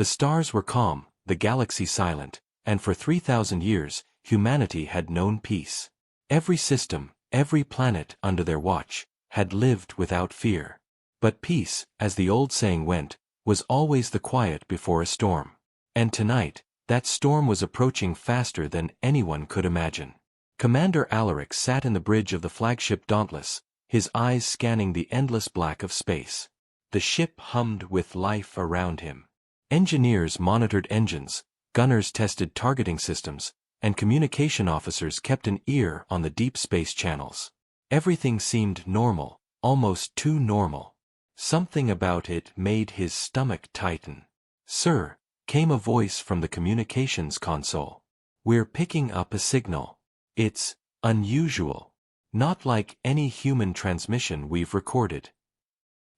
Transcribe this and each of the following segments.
The stars were calm, the galaxy silent, and for 3,000 years, humanity had known peace. Every system, every planet under their watch, had lived without fear. But peace, as the old saying went, was always the quiet before a storm. And tonight, that storm was approaching faster than anyone could imagine. Commander Alaric sat in the bridge of the flagship Dauntless, his eyes scanning the endless black of space. The ship hummed with life around him. Engineers monitored engines, gunners tested targeting systems, and communication officers kept an ear on the deep space channels. Everything seemed normal, almost too normal. Something about it made his stomach tighten. "Sir," came a voice from the communications console. "We're picking up a signal. It's unusual. Not like any human transmission we've recorded."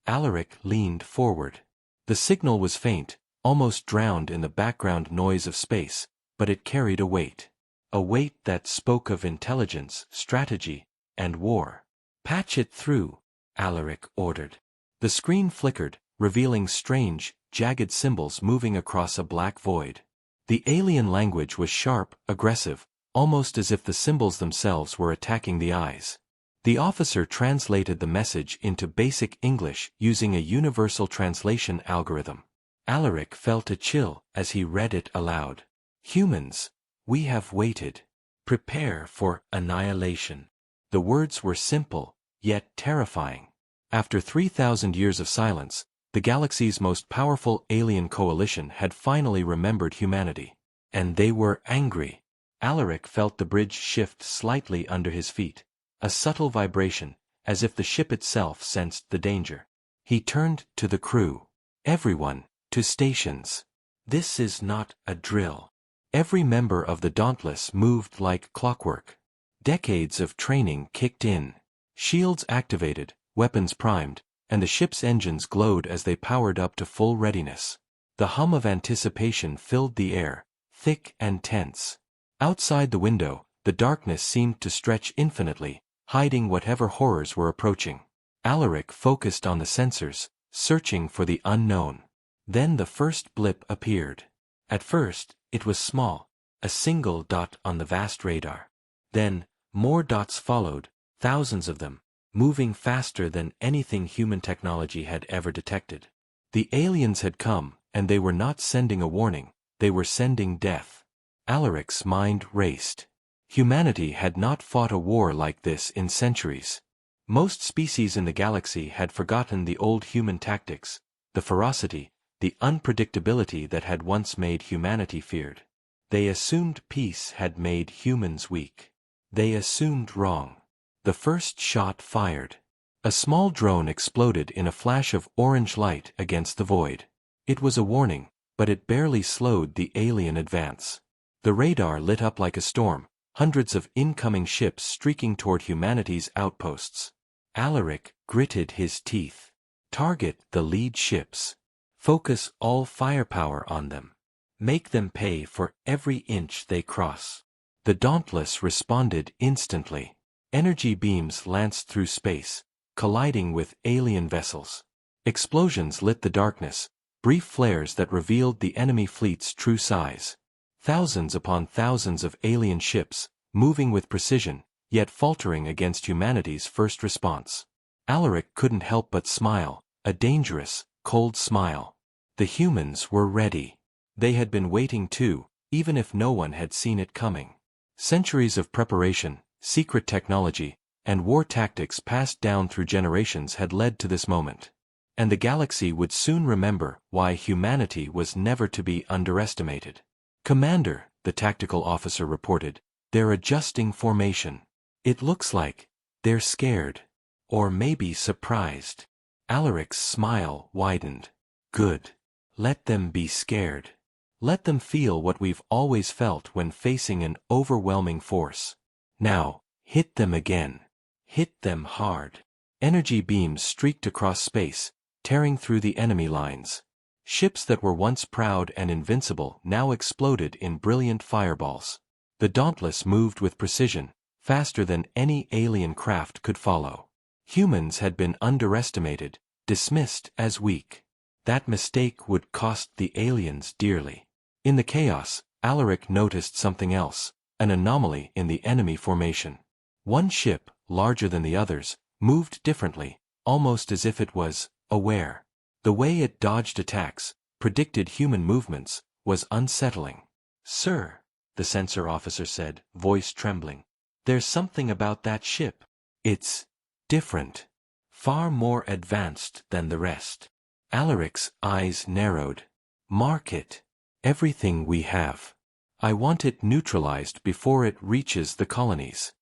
Alaric leaned forward. The signal was faint, almost drowned in the background noise of space, but it carried a weight. A weight that spoke of intelligence, strategy, and war. "Patch it through," Alaric ordered. The screen flickered, revealing strange, jagged symbols moving across a black void. The alien language was sharp, aggressive, almost as if the symbols themselves were attacking the eyes. The officer translated the message into basic English using a universal translation algorithm. Alaric felt a chill as he read it aloud. "Humans, we have waited. Prepare for annihilation." The words were simple, yet terrifying. After 3,000 years of silence, the galaxy's most powerful alien coalition had finally remembered humanity. And they were angry. Alaric felt the bridge shift slightly under his feet, a subtle vibration, as if the ship itself sensed the danger. He turned to the crew. "Everyone, to stations. This is not a drill." Every member of the Dauntless moved like clockwork. Decades of training kicked in. Shields activated, weapons primed, and the ship's engines glowed as they powered up to full readiness. The hum of anticipation filled the air, thick and tense. Outside the window, the darkness seemed to stretch infinitely, hiding whatever horrors were approaching. Alaric focused on the sensors, searching for the unknown. Then the first blip appeared. At first, it was small, a single dot on the vast radar. Then, more dots followed, thousands of them, moving faster than anything human technology had ever detected. The aliens had come, and they were not sending a warning, they were sending death. Alaric's mind raced. Humanity had not fought a war like this in centuries. Most species in the galaxy had forgotten the old human tactics, the ferocity, the unpredictability that had once made humanity feared. They assumed peace had made humans weak. They assumed wrong. The first shot fired. A small drone exploded in a flash of orange light against the void. It was a warning, but it barely slowed the alien advance. The radar lit up like a storm, hundreds of incoming ships streaking toward humanity's outposts. Alaric gritted his teeth. Target the lead ships. Focus all firepower on them. Make them pay for every inch they cross. The Dauntless responded instantly. Energy beams lanced through space, colliding with alien vessels. Explosions lit the darkness, brief flares that revealed the enemy fleet's true size. Thousands upon thousands of alien ships, moving with precision, yet faltering against humanity's first response. Alaric couldn't help but smile, a dangerous, cold smile. The humans were ready. They had been waiting too, even if no one had seen it coming. Centuries of preparation, secret technology, and war tactics passed down through generations had led to this moment. And the galaxy would soon remember why humanity was never to be underestimated. "Commander," the tactical officer reported, "they're adjusting formation. It looks like they're scared. Or maybe surprised." Alaric's smile widened. "Good. Let them be scared. Let them feel what we've always felt when facing an overwhelming force. Now, hit them again. Hit them hard." Energy beams streaked across space, tearing through the enemy lines. Ships that were once proud and invincible now exploded in brilliant fireballs. The Dauntless moved with precision, faster than any alien craft could follow. Humans had been underestimated, dismissed as weak. That mistake would cost the aliens dearly. In the chaos, Alaric noticed something else, an anomaly in the enemy formation. One ship, larger than the others, moved differently, almost as if it was aware. The way it dodged attacks, predicted human movements, was unsettling. "Sir," the sensor officer said, voice trembling, "there's something about that ship. It's different. Far more advanced than the rest." Alaric's eyes narrowed. "Mark it. Everything we have. I want it neutralized before it reaches the colonies."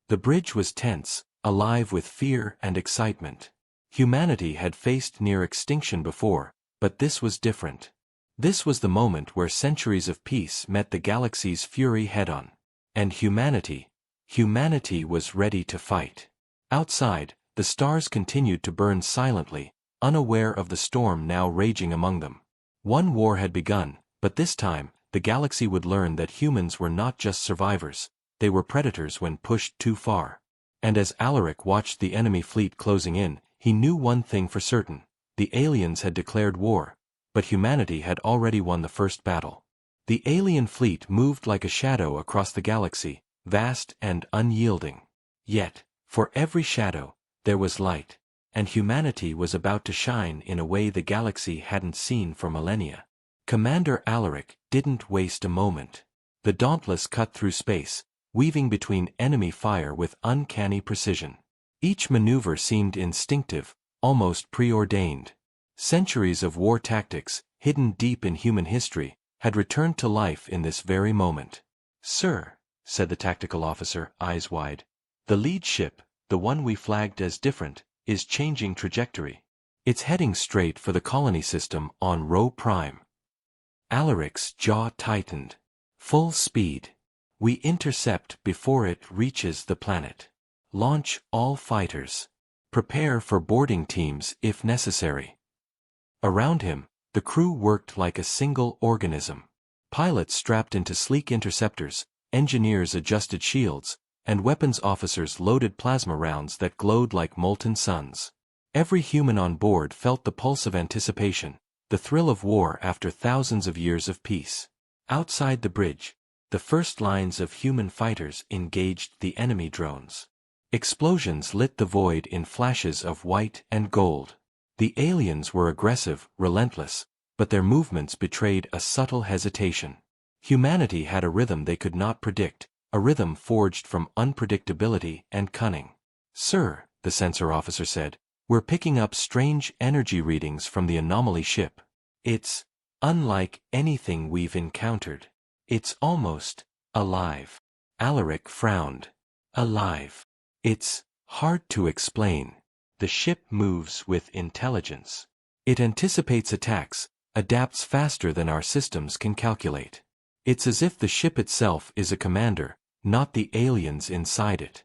The bridge was tense, alive with fear and excitement. Humanity had faced near extinction before, but this was different. This was the moment where centuries of peace met the galaxy's fury head-on. And humanity was ready to fight. Outside, the stars continued to burn silently, unaware of the storm now raging among them. One war had begun, but this time, the galaxy would learn that humans were not just survivors, they were predators when pushed too far. And as Alaric watched the enemy fleet closing in, he knew one thing for certain: the aliens had declared war, but humanity had already won the first battle. The alien fleet moved like a shadow across the galaxy, vast and unyielding. Yet, for every shadow, there was light, and humanity was about to shine in a way the galaxy hadn't seen for millennia. Commander Alaric didn't waste a moment. The Dauntless cut through space, weaving between enemy fire with uncanny precision. Each maneuver seemed instinctive, almost preordained. Centuries of war tactics, hidden deep in human history, had returned to life in this very moment. "Sir," said the tactical officer, eyes wide, "the lead ship, the one we flagged as different, is changing trajectory. It's heading straight for the colony system on Rho Prime." Alaric's jaw tightened. "Full speed. We intercept before it reaches the planet. Launch all fighters. Prepare for boarding teams if necessary." Around him, the crew worked like a single organism. Pilots strapped into sleek interceptors, engineers adjusted shields, and weapons officers loaded plasma rounds that glowed like molten suns. Every human on board felt the pulse of anticipation, the thrill of war after thousands of years of peace. Outside the bridge, the first lines of human fighters engaged the enemy drones. Explosions lit the void in flashes of white and gold. The aliens were aggressive, relentless, but their movements betrayed a subtle hesitation. Humanity had a rhythm they could not predict, a rhythm forged from unpredictability and cunning. "Sir," the sensor officer said, "we're picking up strange energy readings from the anomaly ship. It's unlike anything we've encountered. It's almost alive." Alaric frowned. "Alive. It's hard to explain. The ship moves with intelligence. It anticipates attacks, adapts faster than our systems can calculate. It's as if the ship itself is a commander, not the aliens inside it."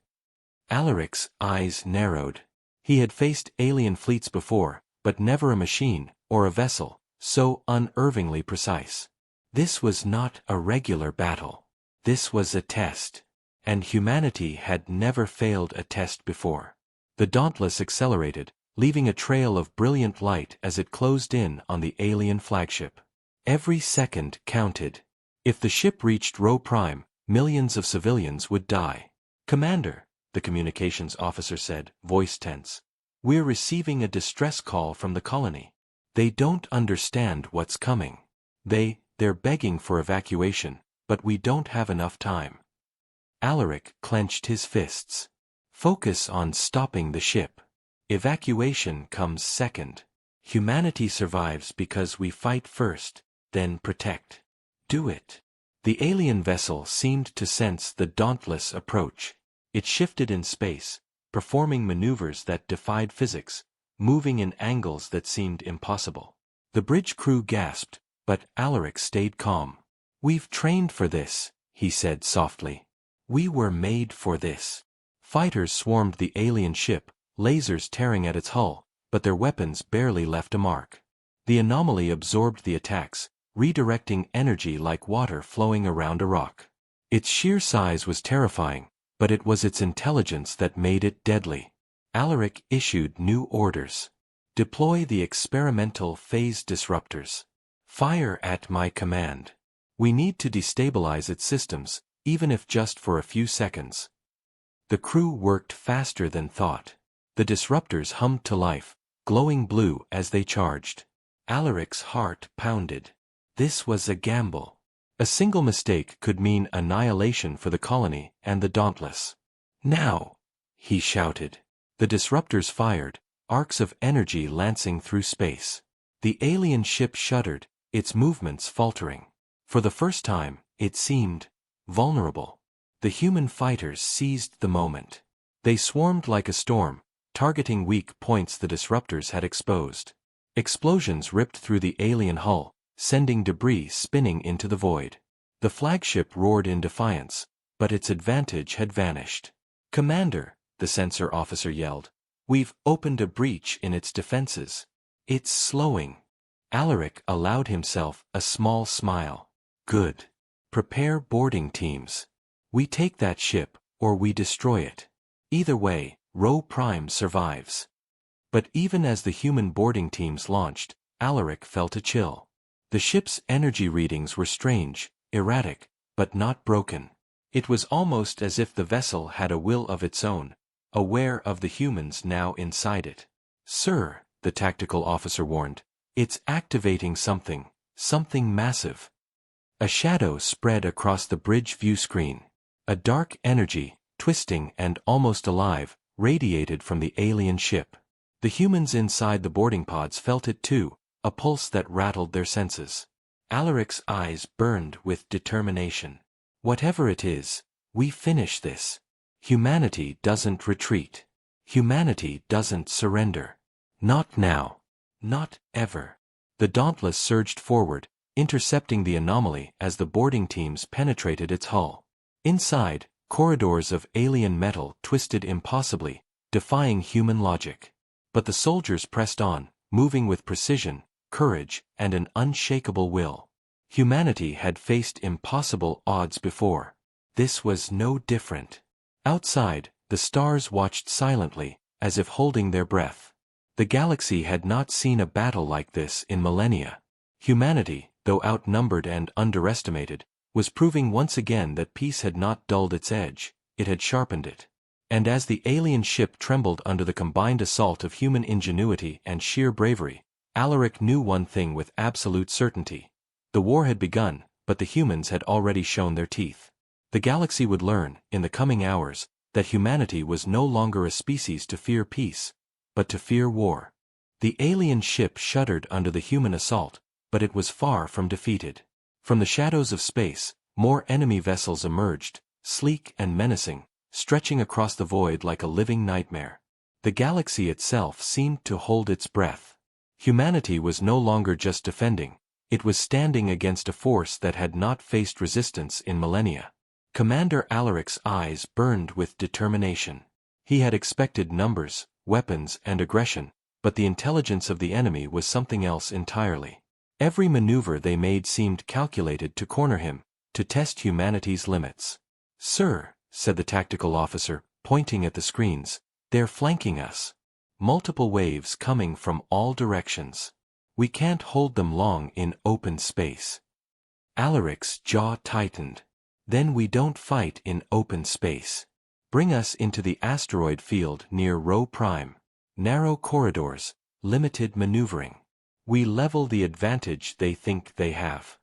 Alaric's eyes narrowed. He had faced alien fleets before, but never a machine, or a vessel, so unervingly precise. This was not a regular battle. This was a test. And humanity had never failed a test before. The Dauntless accelerated, leaving a trail of brilliant light as it closed in on the alien flagship. Every second counted. If the ship reached Rho Prime, millions of civilians would die. "Commander," the communications officer said, voice tense, "we're receiving a distress call from the colony. They don't understand what's coming. They're begging for evacuation, but we don't have enough time." Alaric clenched his fists. "Focus on stopping the ship. Evacuation comes second. Humanity survives because we fight first, then protect. Do it." The alien vessel seemed to sense the dauntless approach. It shifted in space, performing maneuvers that defied physics, moving in angles that seemed impossible. The bridge crew gasped, but Alaric stayed calm. "We've trained for this," he said softly. "We were made for this." Fighters swarmed the alien ship, lasers tearing at its hull, but their weapons barely left a mark. The anomaly absorbed the attacks, redirecting energy like water flowing around a rock. Its sheer size was terrifying, but it was its intelligence that made it deadly. Alaric issued new orders. Deploy the experimental phase disruptors. Fire at my command. We need to destabilize its systems, even if just for a few seconds. The crew worked faster than thought. The disruptors hummed to life, glowing blue as they charged. Alaric's heart pounded. This was a gamble. A single mistake could mean annihilation for the colony and the Dauntless. Now! He shouted. The disruptors fired, arcs of energy lancing through space. The alien ship shuddered, its movements faltering. For the first time, it seemed vulnerable. The human fighters seized the moment. They swarmed like a storm, targeting weak points the disruptors had exposed. Explosions ripped through the alien hull, sending debris spinning into the void. The flagship roared in defiance, but its advantage had vanished. "Commander," the sensor officer yelled, "we've opened a breach in its defenses. It's slowing." Alaric allowed himself a small smile. "Good. Prepare boarding teams. We take that ship, or we destroy it. Either way, Rho Prime survives." But even as the human boarding teams launched, Alaric felt a chill. The ship's energy readings were strange, erratic, but not broken. It was almost as if the vessel had a will of its own, aware of the humans now inside it. "Sir," the tactical officer warned, "it's activating something massive." A shadow spread across the bridge view screen. A dark energy, twisting and almost alive, radiated from the alien ship. The humans inside the boarding pods felt it too, a pulse that rattled their senses. Alaric's eyes burned with determination. "Whatever it is, we finish this. Humanity doesn't retreat. Humanity doesn't surrender. Not now. Not ever." The Dauntless surged forward, intercepting the anomaly as the boarding teams penetrated its hull. Inside, corridors of alien metal twisted impossibly, defying human logic. But the soldiers pressed on, moving with precision, courage, and an unshakable will. Humanity had faced impossible odds before. This was no different. Outside, the stars watched silently, as if holding their breath. The galaxy had not seen a battle like this in millennia. Humanity, though outnumbered and underestimated, was proving once again that peace had not dulled its edge, it had sharpened it. And as the alien ship trembled under the combined assault of human ingenuity and sheer bravery, Alaric knew one thing with absolute certainty. The war had begun, but the humans had already shown their teeth. The galaxy would learn, in the coming hours, that humanity was no longer a species to fear peace, but to fear war. The alien ship shuddered under the human assault, but it was far from defeated. From the shadows of space, more enemy vessels emerged, sleek and menacing, stretching across the void like a living nightmare. The galaxy itself seemed to hold its breath. Humanity was no longer just defending, it was standing against a force that had not faced resistance in millennia. Commander Alaric's eyes burned with determination. He had expected numbers, weapons, and aggression, but the intelligence of the enemy was something else entirely. Every maneuver they made seemed calculated to corner him, to test humanity's limits. "Sir," said the tactical officer, pointing at the screens, "they're flanking us. Multiple waves coming from all directions. We can't hold them long in open space." Alaric's jaw tightened. "Then we don't fight in open space. Bring us into the asteroid field near Rho Prime. Narrow corridors, limited maneuvering. We level the advantage they think they have."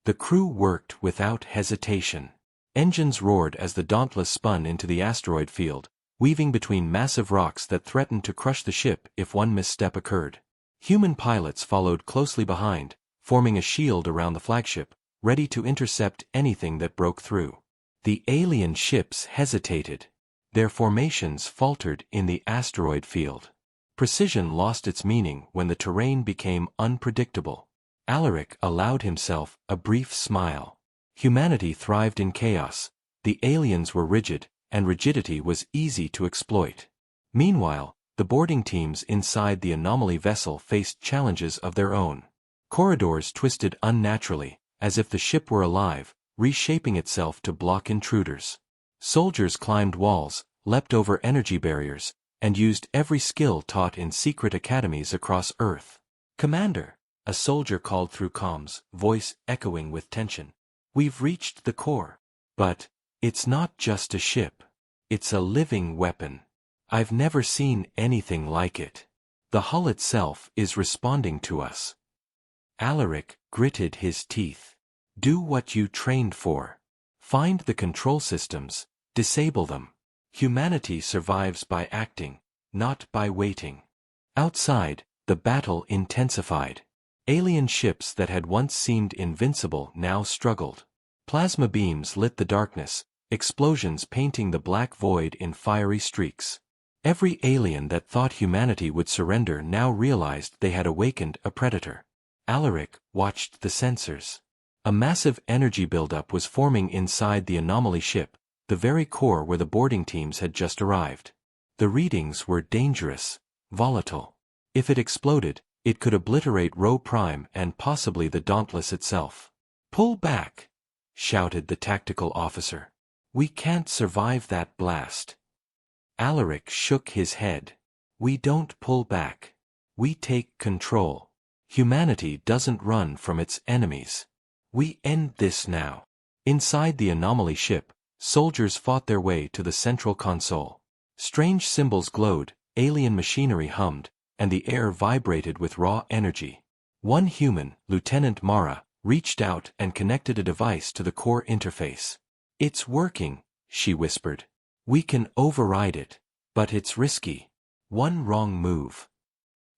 The crew worked without hesitation. Engines roared as the Dauntless spun into the asteroid field, weaving between massive rocks that threatened to crush the ship if one misstep occurred. Human pilots followed closely behind, forming a shield around the flagship, ready to intercept anything that broke through. The alien ships hesitated. Their formations faltered in the asteroid field. Precision lost its meaning when the terrain became unpredictable. Alaric allowed himself a brief smile. Humanity thrived in chaos, the aliens were rigid, and rigidity was easy to exploit. Meanwhile, the boarding teams inside the anomaly vessel faced challenges of their own. Corridors twisted unnaturally, as if the ship were alive, reshaping itself to block intruders. Soldiers climbed walls, leapt over energy barriers, and used every skill taught in secret academies across Earth. "Commander," a soldier called through comms, voice echoing with tension. "We've reached the core. But it's not just a ship. It's a living weapon. I've never seen anything like it. The hull itself is responding to us." Alaric gritted his teeth. "Do what you trained for. Find the control systems, disable them. Humanity survives by acting, not by waiting." Outside, the battle intensified. Alien ships that had once seemed invincible now struggled. Plasma beams lit the darkness, explosions painting the black void in fiery streaks. Every alien that thought humanity would surrender now realized they had awakened a predator. Alaric watched the sensors. A massive energy buildup was forming inside the anomaly ship, the very core where the boarding teams had just arrived. The readings were dangerous, volatile. If it exploded, it could obliterate Rho Prime and possibly the Dauntless itself. "Pull back!" shouted the tactical officer. "We can't survive that blast." Alaric shook his head. "We don't pull back. We take control. Humanity doesn't run from its enemies. We end this now." Inside the anomaly ship, soldiers fought their way to the central console. Strange symbols glowed, alien machinery hummed, and the air vibrated with raw energy. One human, Lieutenant Mara, reached out and connected a device to the core interface. "It's working," she whispered. "We can override it, but it's risky. One wrong move."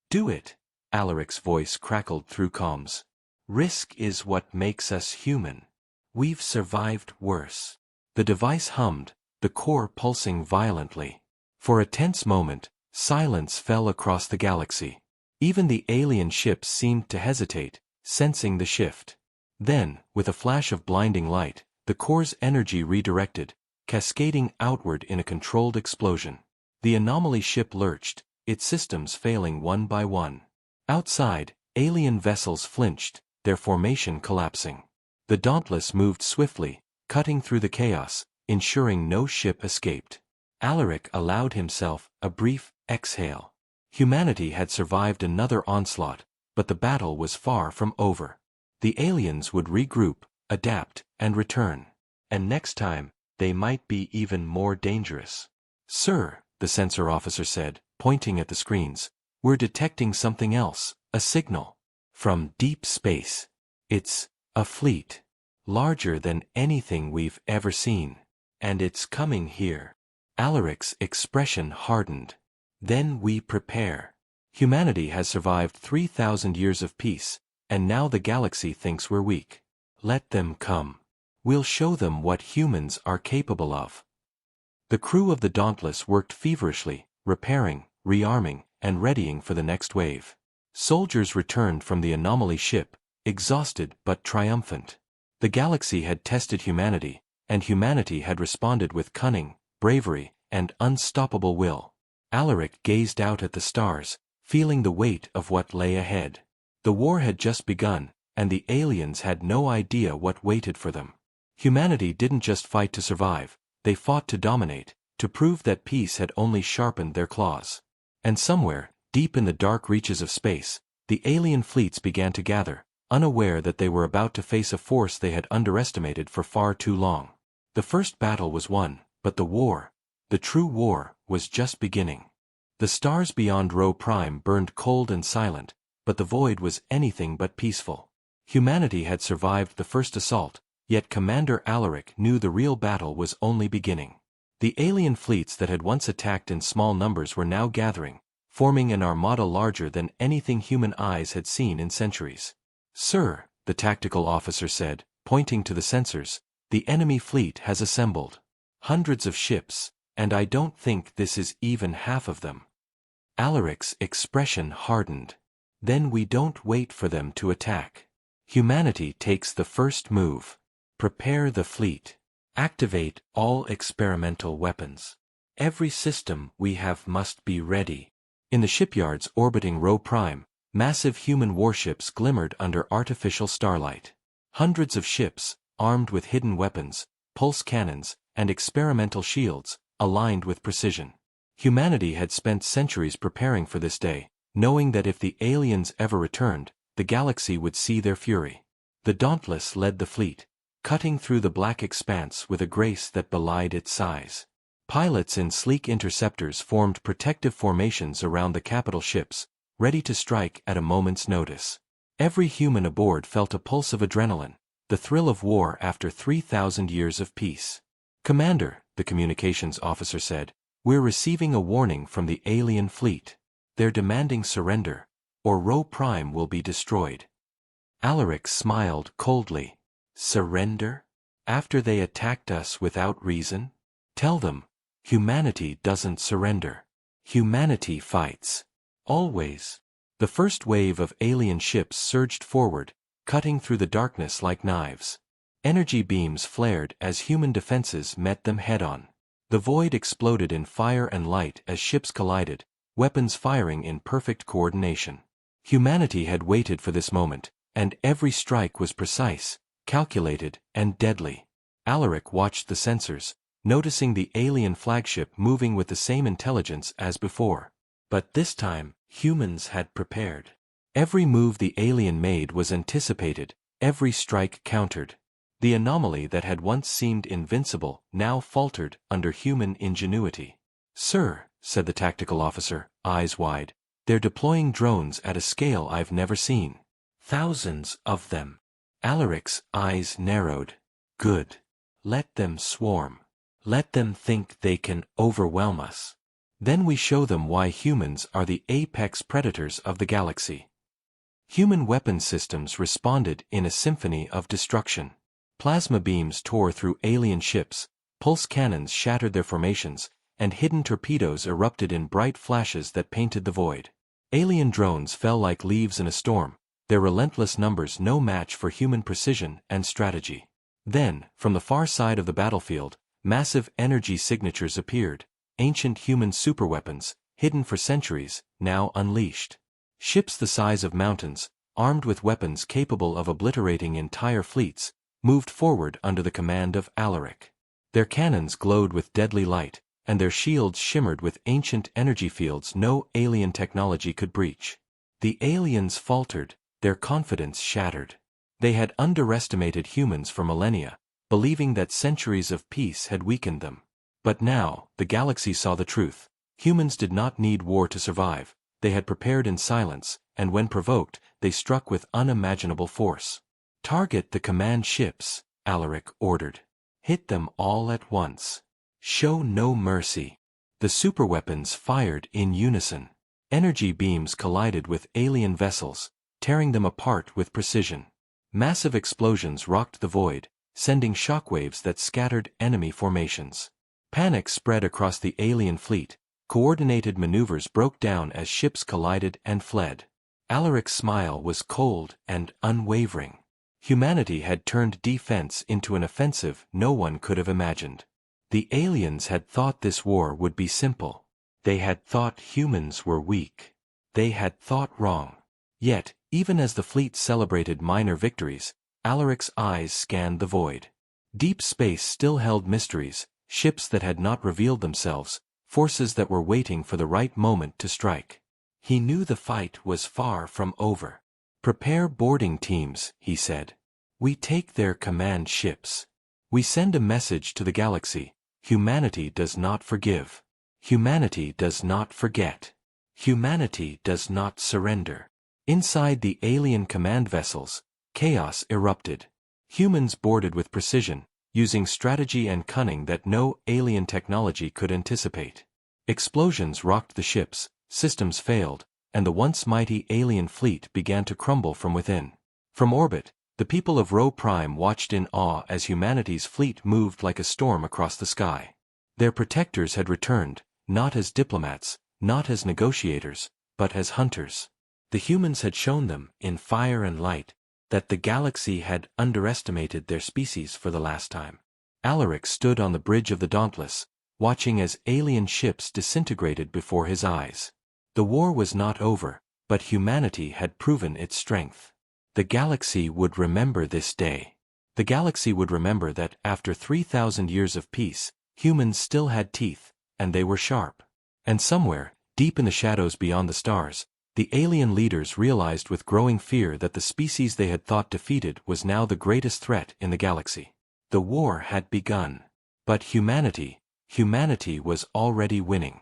"Do it," Alaric's voice crackled through comms. "Risk is what makes us human. We've survived worse." The device hummed, the core pulsing violently. For a tense moment, silence fell across the galaxy. Even the alien ships seemed to hesitate, sensing the shift. Then, with a flash of blinding light, the core's energy redirected, cascading outward in a controlled explosion. The anomaly ship lurched, its systems failing one by one. Outside, alien vessels flinched, their formation collapsing. The Dauntless moved swiftly, cutting through the chaos, ensuring no ship escaped. Alaric allowed himself a brief exhale. Humanity had survived another onslaught, but the battle was far from over. The aliens would regroup, adapt, and return. And next time, they might be even more dangerous. "Sir," the sensor officer said, pointing at the screens, "we're detecting something else, a signal. From deep space. It's a fleet. Larger than anything we've ever seen. And it's coming here." Alaric's expression hardened. "Then we prepare. Humanity has survived 3,000 years of peace, and now the galaxy thinks we're weak. Let them come. We'll show them what humans are capable of." The crew of the Dauntless worked feverishly, repairing, rearming, and readying for the next wave. Soldiers returned from the anomaly ship, exhausted but triumphant. The galaxy had tested humanity, and humanity had responded with cunning, bravery, and unstoppable will. Alaric gazed out at the stars, feeling the weight of what lay ahead. The war had just begun, and the aliens had no idea what waited for them. Humanity didn't just fight to survive, they fought to dominate, to prove that peace had only sharpened their claws. And somewhere, deep in the dark reaches of space, the alien fleets began to gather, unaware that they were about to face a force they had underestimated for far too long. The first battle was won, but the war, the true war, was just beginning. The stars beyond Rho Prime burned cold and silent, but the void was anything but peaceful. Humanity had survived the first assault, yet Commander Alaric knew the real battle was only beginning. The alien fleets that had once attacked in small numbers were now gathering, forming an armada larger than anything human eyes had seen in centuries. "Sir," the tactical officer said, pointing to the sensors, "the enemy fleet has assembled. Hundreds of ships, and I don't think this is even half of them." Alaric's expression hardened. "Then we don't wait for them to attack. Humanity takes the first move. Prepare the fleet. Activate all experimental weapons. Every system we have must be ready." In the shipyards orbiting Rho Prime, massive human warships glimmered under artificial starlight. Hundreds of ships, armed with hidden weapons, pulse cannons, and experimental shields, aligned with precision. Humanity had spent centuries preparing for this day, knowing that if the aliens ever returned, the galaxy would see their fury. The Dauntless led the fleet, cutting through the black expanse with a grace that belied its size. Pilots in sleek interceptors formed protective formations around the capital ships, ready to strike at a moment's notice. Every human aboard felt a pulse of adrenaline, the thrill of war after 3,000 years of peace. "Commander," the communications officer said, "we're receiving a warning from the alien fleet. They're demanding surrender, or Rho Prime will be destroyed." Alaric smiled coldly. "Surrender? After they attacked us without reason? Tell them, humanity doesn't surrender. Humanity fights. Always." The first wave of alien ships surged forward, cutting through the darkness like knives. Energy beams flared as human defenses met them head-on. The void exploded in fire and light as ships collided, weapons firing in perfect coordination. Humanity had waited for this moment, and every strike was precise, calculated, and deadly. Alaric watched the sensors, noticing the alien flagship moving with the same intelligence as before. But this time, humans had prepared. Every move the alien made was anticipated, every strike countered. The anomaly that had once seemed invincible now faltered under human ingenuity. "Sir," said the tactical officer, eyes wide, "they're deploying drones at a scale I've never seen. Thousands of them." Alaric's eyes narrowed. "Good. Let them swarm. Let them think they can overwhelm us. Then we show them why humans are the apex predators of the galaxy." Human weapon systems responded in a symphony of destruction. Plasma beams tore through alien ships, pulse cannons shattered their formations, and hidden torpedoes erupted in bright flashes that painted the void. Alien drones fell like leaves in a storm, their relentless numbers no match for human precision and strategy. Then, from the far side of the battlefield, massive energy signatures appeared, ancient human superweapons, hidden for centuries, now unleashed. Ships the size of mountains, armed with weapons capable of obliterating entire fleets, moved forward under the command of Alaric. Their cannons glowed with deadly light, and their shields shimmered with ancient energy fields no alien technology could breach. The aliens faltered, their confidence shattered. They had underestimated humans for millennia, believing that centuries of peace had weakened them. But now, the galaxy saw the truth. Humans did not need war to survive. They had prepared in silence, and when provoked, they struck with unimaginable force. "Target the command ships," Alaric ordered. "Hit them all at once. Show no mercy." The superweapons fired in unison. Energy beams collided with alien vessels, tearing them apart with precision. Massive explosions rocked the void, sending shockwaves that scattered enemy formations. Panic spread across the alien fleet. Coordinated maneuvers broke down as ships collided and fled. Alaric's smile was cold and unwavering. Humanity had turned defense into an offensive no one could have imagined. The aliens had thought this war would be simple. They had thought humans were weak. They had thought wrong. Yet, even as the fleet celebrated minor victories, Alaric's eyes scanned the void. Deep space still held mysteries, ships that had not revealed themselves, forces that were waiting for the right moment to strike. He knew the fight was far from over. "Prepare boarding teams," he said. "We take their command ships. We send a message to the galaxy. Humanity does not forgive. Humanity does not forget. Humanity does not surrender." Inside the alien command vessels, chaos erupted. Humans boarded with precision, using strategy and cunning that no alien technology could anticipate. Explosions rocked the ships, systems failed, and the once mighty alien fleet began to crumble from within. From orbit, the people of Rho Prime watched in awe as humanity's fleet moved like a storm across the sky. Their protectors had returned, not as diplomats, not as negotiators, but as hunters. The humans had shown them, in fire and light, that the galaxy had underestimated their species for the last time. Alaric stood on the bridge of the Dauntless, watching as alien ships disintegrated before his eyes. The war was not over, but humanity had proven its strength. The galaxy would remember this day. The galaxy would remember that after 3,000 years of peace, humans still had teeth, and they were sharp. And somewhere, deep in the shadows beyond the stars, the alien leaders realized with growing fear that the species they had thought defeated was now the greatest threat in the galaxy. The war had begun. But humanity was already winning.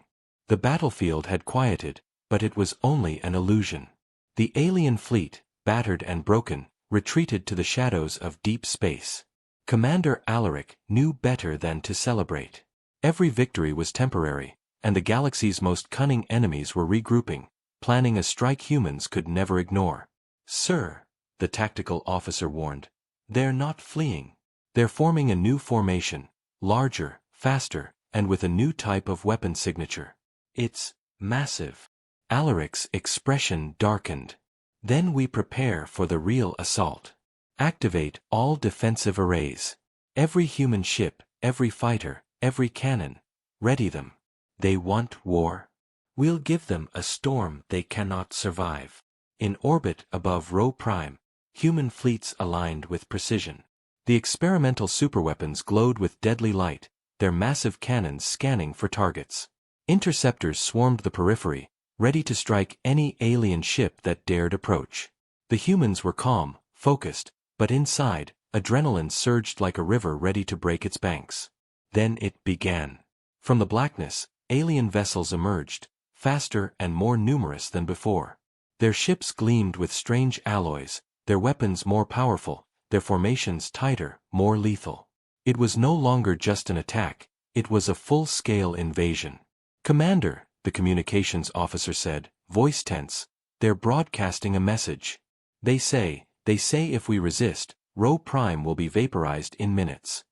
The battlefield had quieted, but it was only an illusion. The alien fleet, battered and broken, retreated to the shadows of deep space. Commander Alaric knew better than to celebrate. Every victory was temporary, and the galaxy's most cunning enemies were regrouping, planning a strike humans could never ignore. "Sir," the tactical officer warned, "they're not fleeing. They're forming a new formation, larger, faster, and with a new type of weapon signature. It's massive." Alaric's expression darkened. "Then we prepare for the real assault. Activate all defensive arrays. Every human ship, every fighter, every cannon. Ready them. They want war? We'll give them a storm they cannot survive." In orbit above Rho Prime, human fleets aligned with precision. The experimental superweapons glowed with deadly light, their massive cannons scanning for targets. Interceptors swarmed the periphery, ready to strike any alien ship that dared approach. The humans were calm, focused, but inside, adrenaline surged like a river ready to break its banks. Then it began. From the blackness, alien vessels emerged, faster and more numerous than before. Their ships gleamed with strange alloys, their weapons more powerful, their formations tighter, more lethal. It was no longer just an attack, it was a full-scale invasion. "Commander," the communications officer said, voice tense, "they're broadcasting a message. They say if we resist, Rho Prime will be vaporized in minutes."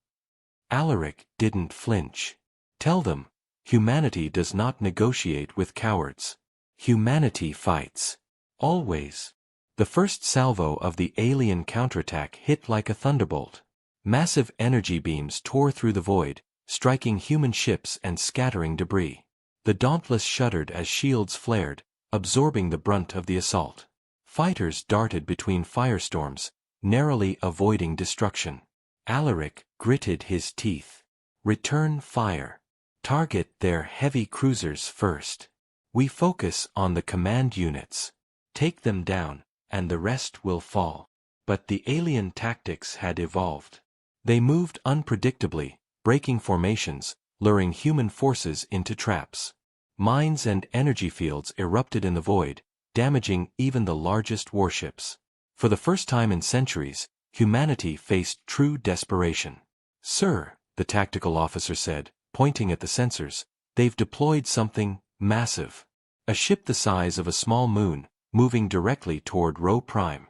Alaric didn't flinch. "Tell them, humanity does not negotiate with cowards. Humanity fights. Always." The first salvo of the alien counterattack hit like a thunderbolt. Massive energy beams tore through the void, striking human ships and scattering debris. The Dauntless shuddered as shields flared, absorbing the brunt of the assault. Fighters darted between firestorms, narrowly avoiding destruction. Alaric gritted his teeth. "Return fire. Target their heavy cruisers first. We focus on the command units. Take them down, and the rest will fall." But the alien tactics had evolved. They moved unpredictably, breaking formations, luring human forces into traps. Mines and energy fields erupted in the void, damaging even the largest warships. For the first time in centuries, humanity faced true desperation. "Sir," the tactical officer said, pointing at the sensors, "they've deployed something massive. A ship the size of a small moon, moving directly toward Rho Prime."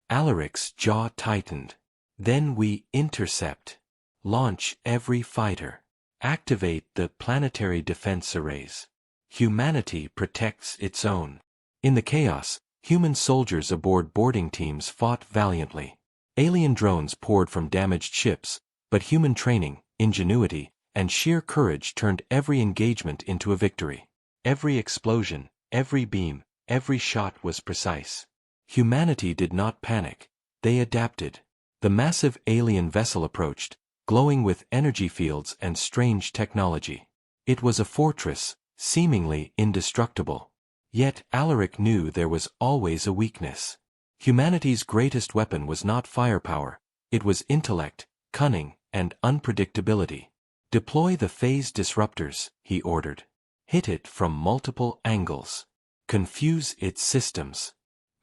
Alaric's jaw tightened. "Then we intercept. Launch every fighter. Activate the planetary defense arrays. Humanity protects its own." In the chaos, human soldiers aboard boarding teams fought valiantly. Alien drones poured from damaged ships, but human training, ingenuity, and sheer courage turned every engagement into a victory. Every explosion, every beam, every shot was precise. Humanity did not panic. They adapted. The massive alien vessel approached, glowing with energy fields and strange technology. It was a fortress, seemingly indestructible. Yet Alaric knew there was always a weakness. Humanity's greatest weapon was not firepower, it was intellect, cunning, and unpredictability. "Deploy the phase disruptors," he ordered. "Hit it from multiple angles. Confuse its systems.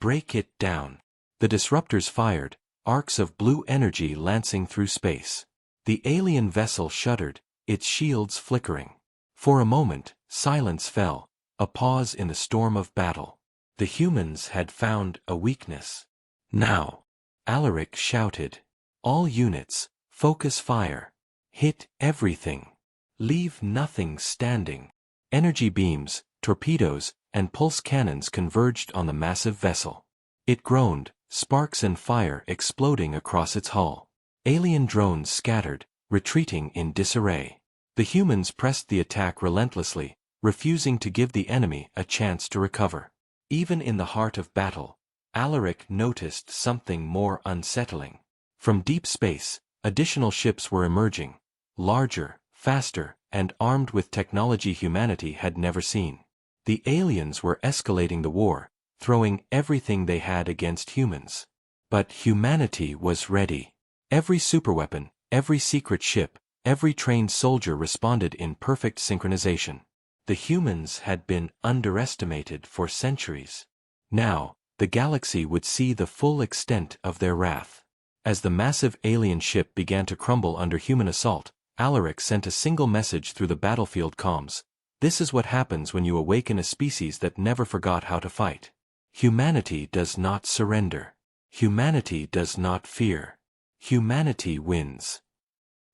Break it down." The disruptors fired, arcs of blue energy lancing through space. The alien vessel shuddered, its shields flickering. For a moment, silence fell, a pause in the storm of battle. The humans had found a weakness. "Now!" Alaric shouted. "All units, focus fire. Hit everything. Leave nothing standing." Energy beams, torpedoes, and pulse cannons converged on the massive vessel. It groaned, sparks and fire exploding across its hull. Alien drones scattered, retreating in disarray. The humans pressed the attack relentlessly, refusing to give the enemy a chance to recover. Even in the heart of battle, Alaric noticed something more unsettling. From deep space, additional ships were emerging, larger, faster, and armed with technology humanity had never seen. The aliens were escalating the war, throwing everything they had against humans. But humanity was ready. Every superweapon, every secret ship, every trained soldier responded in perfect synchronization. The humans had been underestimated for centuries. Now, the galaxy would see the full extent of their wrath. As the massive alien ship began to crumble under human assault, Alaric sent a single message through the battlefield comms. This is what happens when you awaken a species that never forgot how to fight. Humanity does not surrender. Humanity does not fear. Humanity wins.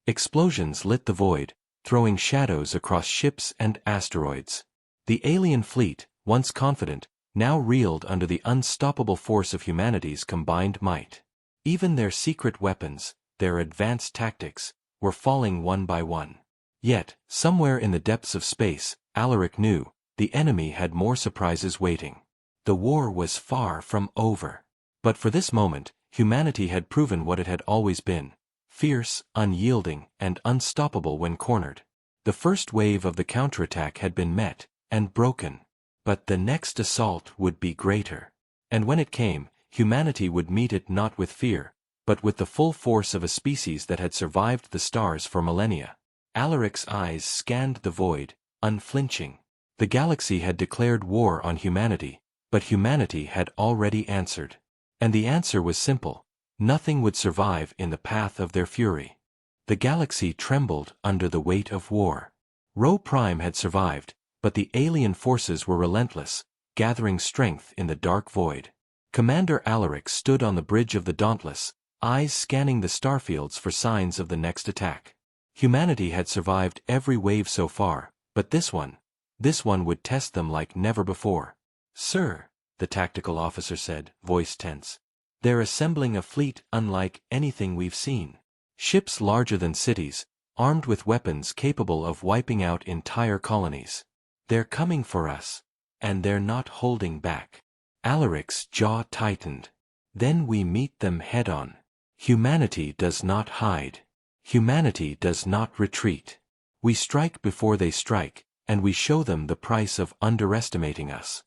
Explosions lit the void, throwing shadows across ships and asteroids. The alien fleet, once confident, now reeled under the unstoppable force of humanity's combined might. Even their secret weapons, their advanced tactics, were falling one by one. Yet, somewhere in the depths of space, Alaric knew, the enemy had more surprises waiting. The war was far from over. But for this moment, humanity had proven what it had always been: fierce, unyielding, and unstoppable when cornered. The first wave of the counterattack had been met, and broken. But the next assault would be greater. And when it came, humanity would meet it not with fear, but with the full force of a species that had survived the stars for millennia. Alaric's eyes scanned the void, unflinching. The galaxy had declared war on humanity, but humanity had already answered. And the answer was simple: nothing would survive in the path of their fury. The galaxy trembled under the weight of war. Rho Prime had survived, but the alien forces were relentless, gathering strength in the dark void. Commander Alaric stood on the bridge of the Dauntless, eyes scanning the starfields for signs of the next attack. Humanity had survived every wave so far, but this one would test them like never before. "Sir," the tactical officer said, voice tense, "they're assembling a fleet unlike anything we've seen. Ships larger than cities, armed with weapons capable of wiping out entire colonies. They're coming for us, and they're not holding back." Alaric's jaw tightened. "Then we meet them head-on. Humanity does not hide. Humanity does not retreat. We strike before they strike, and we show them the price of underestimating us."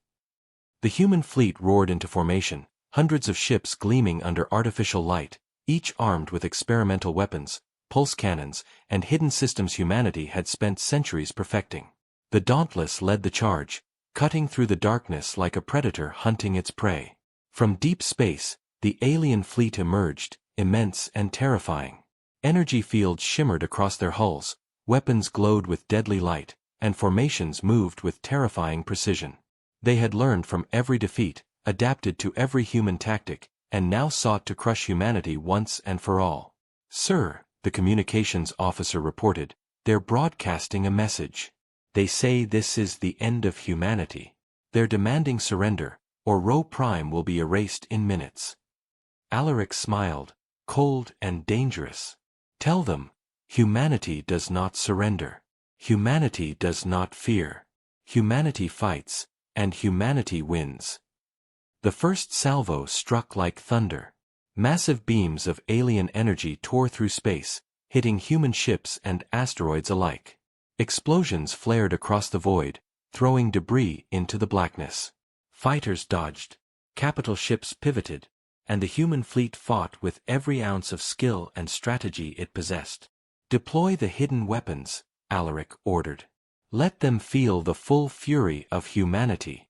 The human fleet roared into formation, hundreds of ships gleaming under artificial light, each armed with experimental weapons, pulse cannons, and hidden systems humanity had spent centuries perfecting. The Dauntless led the charge, cutting through the darkness like a predator hunting its prey. From deep space, the alien fleet emerged, immense and terrifying. Energy fields shimmered across their hulls, weapons glowed with deadly light, and formations moved with terrifying precision. They had learned from every defeat, adapted to every human tactic, and now sought to crush humanity once and for all. "Sir," the communications officer reported, "they're broadcasting a message. They say this is the end of humanity. They're demanding surrender, or Rho Prime will be erased in minutes." Alaric smiled, cold and dangerous. "Tell them, humanity does not surrender. Humanity does not fear. Humanity fights, and humanity wins." The first salvo struck like thunder. Massive beams of alien energy tore through space, hitting human ships and asteroids alike. Explosions flared across the void, throwing debris into the blackness. Fighters dodged, capital ships pivoted, and the human fleet fought with every ounce of skill and strategy it possessed. "Deploy the hidden weapons," Alaric ordered. "Let them feel the full fury of humanity."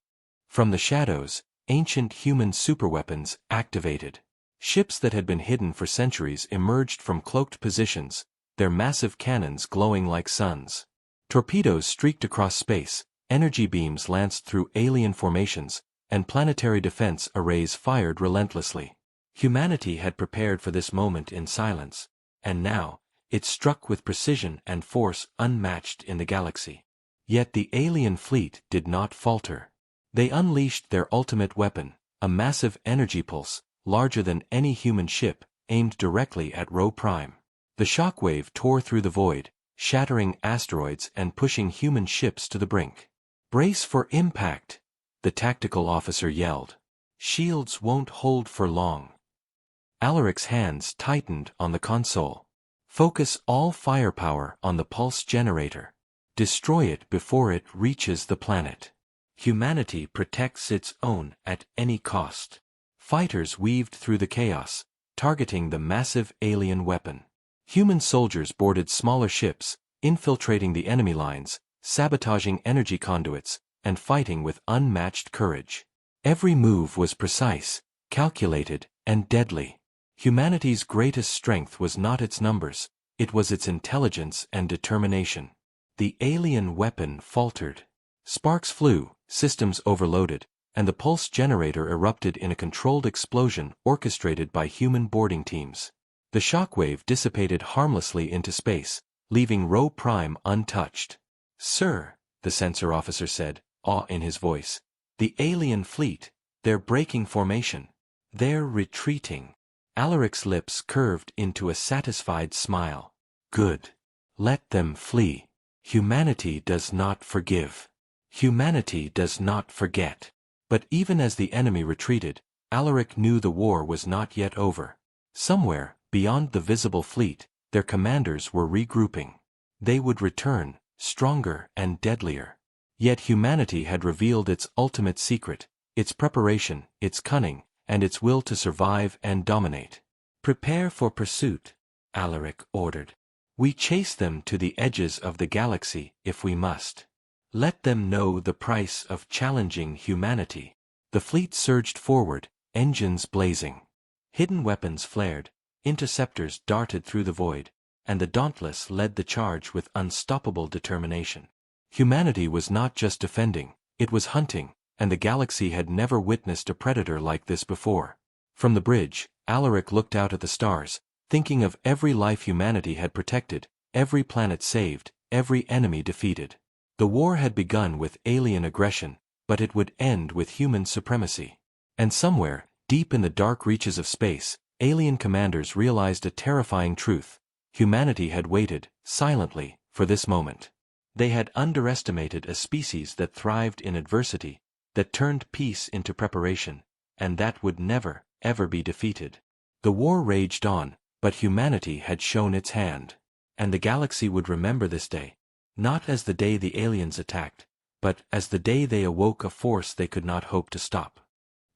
From the shadows, ancient human superweapons activated. Ships that had been hidden for centuries emerged from cloaked positions, their massive cannons glowing like suns. Torpedoes streaked across space, energy beams lanced through alien formations, and planetary defense arrays fired relentlessly. Humanity had prepared for this moment in silence, and now, it struck with precision and force unmatched in the galaxy. Yet the alien fleet did not falter. They unleashed their ultimate weapon, a massive energy pulse, larger than any human ship, aimed directly at Rho Prime. The shockwave tore through the void, shattering asteroids and pushing human ships to the brink. "Brace for impact," the tactical officer yelled. "Shields won't hold for long." Alaric's hands tightened on the console. "Focus all firepower on the pulse generator." Destroy it before it reaches the planet. Humanity protects its own at any cost. Fighters weaved through the chaos, targeting the massive alien weapon. Human soldiers boarded smaller ships, infiltrating the enemy lines, sabotaging energy conduits, and fighting with unmatched courage. Every move was precise, calculated, and deadly. Humanity's greatest strength was not its numbers, it was its intelligence and determination. The alien weapon faltered. Sparks flew, systems overloaded, and the pulse generator erupted in a controlled explosion orchestrated by human boarding teams. The shockwave dissipated harmlessly into space, leaving Rho Prime untouched. "Sir," the sensor officer said, awe in his voice, "the alien fleet, they're breaking formation. They're retreating." Alaric's lips curved into a satisfied smile. "Good. Let them flee. Humanity does not forgive. Humanity does not forget." But even as the enemy retreated, Alaric knew the war was not yet over. Somewhere, beyond the visible fleet, their commanders were regrouping. They would return, stronger and deadlier. Yet humanity had revealed its ultimate secret, its preparation, its cunning, and its will to survive and dominate. "Prepare for pursuit," Alaric ordered. "We chase them to the edges of the galaxy if we must. Let them know the price of challenging humanity." The fleet surged forward, engines blazing. Hidden weapons flared, interceptors darted through the void, and the Dauntless led the charge with unstoppable determination. Humanity was not just defending, it was hunting, and the galaxy had never witnessed a predator like this before. From the bridge, Alaric looked out at the stars, thinking of every life humanity had protected, every planet saved, every enemy defeated. The war had begun with alien aggression, but it would end with human supremacy. And somewhere, deep in the dark reaches of space, alien commanders realized a terrifying truth. Humanity had waited, silently, for this moment. They had underestimated a species that thrived in adversity, that turned peace into preparation, and that would never, ever be defeated. The war raged on, but humanity had shown its hand. And the galaxy would remember this day, not as the day the aliens attacked, but as the day they awoke a force they could not hope to stop.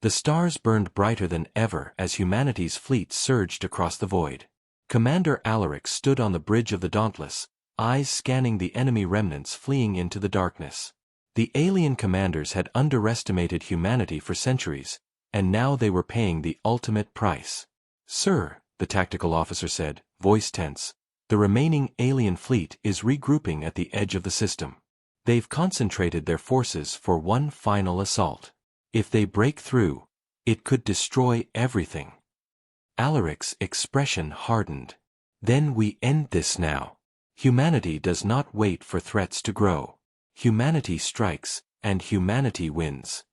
The stars burned brighter than ever as humanity's fleet surged across the void. Commander Alaric stood on the bridge of the Dauntless, eyes scanning the enemy remnants fleeing into the darkness. The alien commanders had underestimated humanity for centuries, and now they were paying the ultimate price. "Sir," the tactical officer said, voice tense, "the remaining alien fleet is regrouping at the edge of the system. They've concentrated their forces for one final assault. If they break through, it could destroy everything." Alaric's expression hardened. "Then we end this now. Humanity does not wait for threats to grow. Humanity strikes, and humanity wins."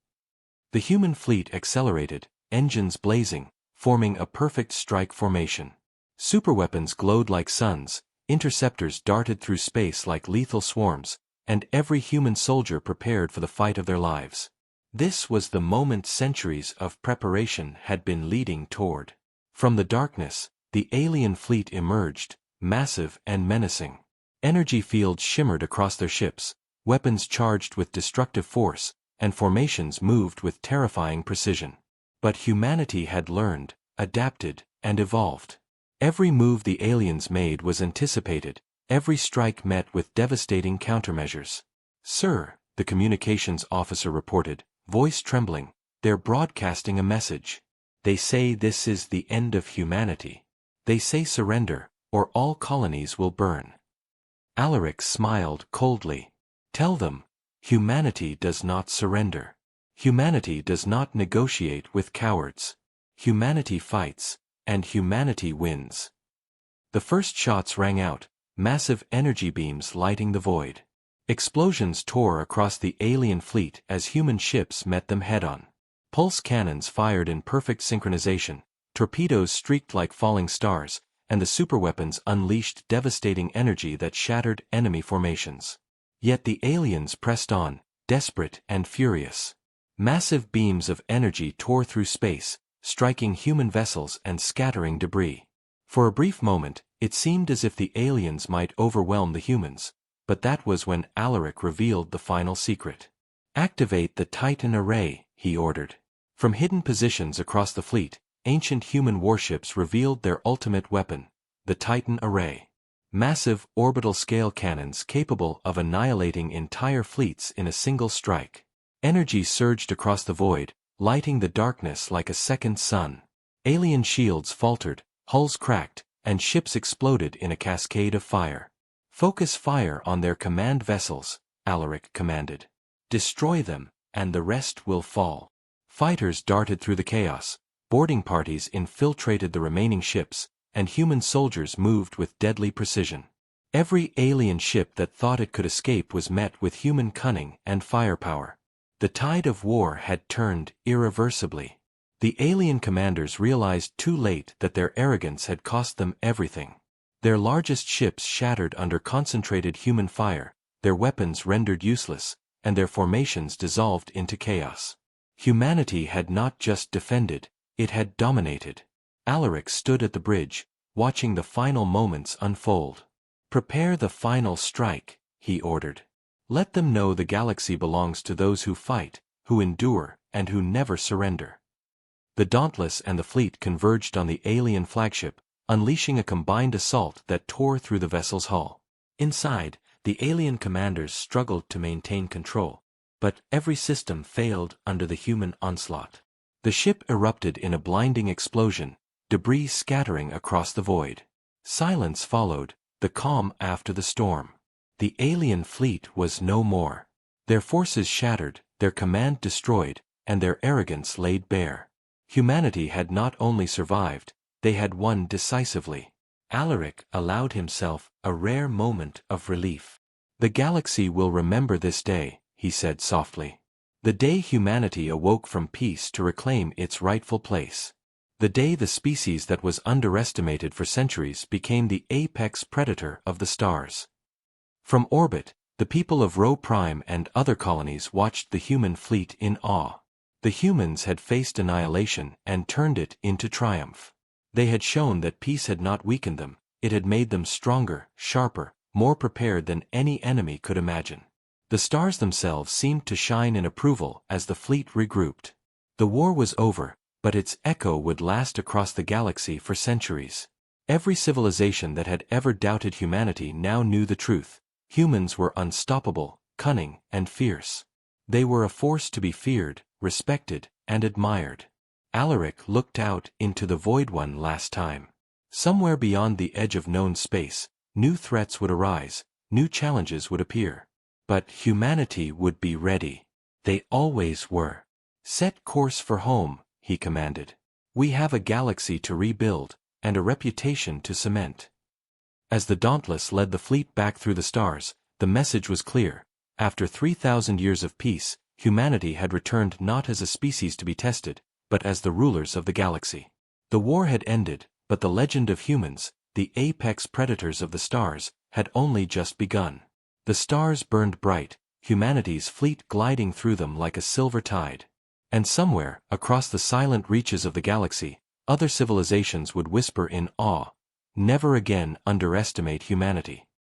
The human fleet accelerated, engines blazing, forming a perfect strike formation. Superweapons glowed like suns, interceptors darted through space like lethal swarms, and every human soldier prepared for the fight of their lives. This was the moment centuries of preparation had been leading toward. From the darkness, the alien fleet emerged, massive and menacing. Energy fields shimmered across their ships, weapons charged with destructive force, and formations moved with terrifying precision. But humanity had learned, adapted, and evolved. Every move the aliens made was anticipated, every strike met with devastating countermeasures. "Sir," the communications officer reported, voice trembling, "they're broadcasting a message. They say this is the end of humanity. They say surrender, or all colonies will burn." Alaric smiled coldly. "Tell them, humanity does not surrender. Humanity does not negotiate with cowards. Humanity fights, and humanity wins." The first shots rang out, massive energy beams lighting the void. Explosions tore across the alien fleet as human ships met them head-on. Pulse cannons fired in perfect synchronization, torpedoes streaked like falling stars, and the superweapons unleashed devastating energy that shattered enemy formations. Yet the aliens pressed on, desperate and furious. Massive beams of energy tore through space, striking human vessels and scattering debris. For a brief moment, it seemed as if the aliens might overwhelm the humans, But that was when Alaric revealed the final secret. "Activate the Titan array," he ordered. From hidden positions across the fleet, ancient human warships revealed their ultimate weapon, the Titan array. Massive orbital-scale cannons capable of annihilating entire fleets in a single strike. Energy surged across the void, lighting the darkness like a second sun. Alien shields faltered, hulls cracked, and ships exploded in a cascade of fire. "Focus fire on their command vessels," Alaric commanded. "Destroy them, and the rest will fall." Fighters darted through the chaos, boarding parties infiltrated the remaining ships, and human soldiers moved with deadly precision. Every alien ship that thought it could escape was met with human cunning and firepower. The tide of war had turned irreversibly. The alien commanders realized too late that their arrogance had cost them everything. Their largest ships shattered under concentrated human fire, their weapons rendered useless, and their formations dissolved into chaos. Humanity had not just defended, it had dominated. Alaric stood at the bridge, watching the final moments unfold. "Prepare the final strike," he ordered. "Let them know the galaxy belongs to those who fight, who endure, and who never surrender." The Dauntless and the fleet converged on the alien flagship, unleashing a combined assault that tore through the vessel's hull. Inside, the alien commanders struggled to maintain control, but every system failed under the human onslaught. The ship erupted in a blinding explosion, debris scattering across the void. Silence followed, the calm after the storm. The alien fleet was no more. Their forces shattered, their command destroyed, and their arrogance laid bare. Humanity had not only survived, they had won decisively. Alaric allowed himself a rare moment of relief. "The galaxy will remember this day," he said softly. "The day humanity awoke from peace to reclaim its rightful place. The day the species that was underestimated for centuries became the apex predator of the stars." From orbit, the people of Rho Prime and other colonies watched the human fleet in awe. The humans had faced annihilation and turned it into triumph. They had shown that peace had not weakened them, it had made them stronger, sharper, more prepared than any enemy could imagine. The stars themselves seemed to shine in approval as the fleet regrouped. The war was over, but its echo would last across the galaxy for centuries. Every civilization that had ever doubted humanity now knew the truth. Humans were unstoppable, cunning, and fierce. They were a force to be feared, respected, and admired. Alaric looked out into the void one last time. Somewhere beyond the edge of known space, new threats would arise, new challenges would appear. But humanity would be ready. They always were. "Set course for home," he commanded. "We have a galaxy to rebuild, and a reputation to cement." As the Dauntless led the fleet back through the stars, the message was clear. After 3,000 years of peace, humanity had returned not as a species to be tested, but as the rulers of the galaxy. The war had ended, but the legend of humans, the apex predators of the stars, had only just begun. The stars burned bright, humanity's fleet gliding through them like a silver tide. And somewhere, across the silent reaches of the galaxy, other civilizations would whisper in awe, "Never again underestimate humanity."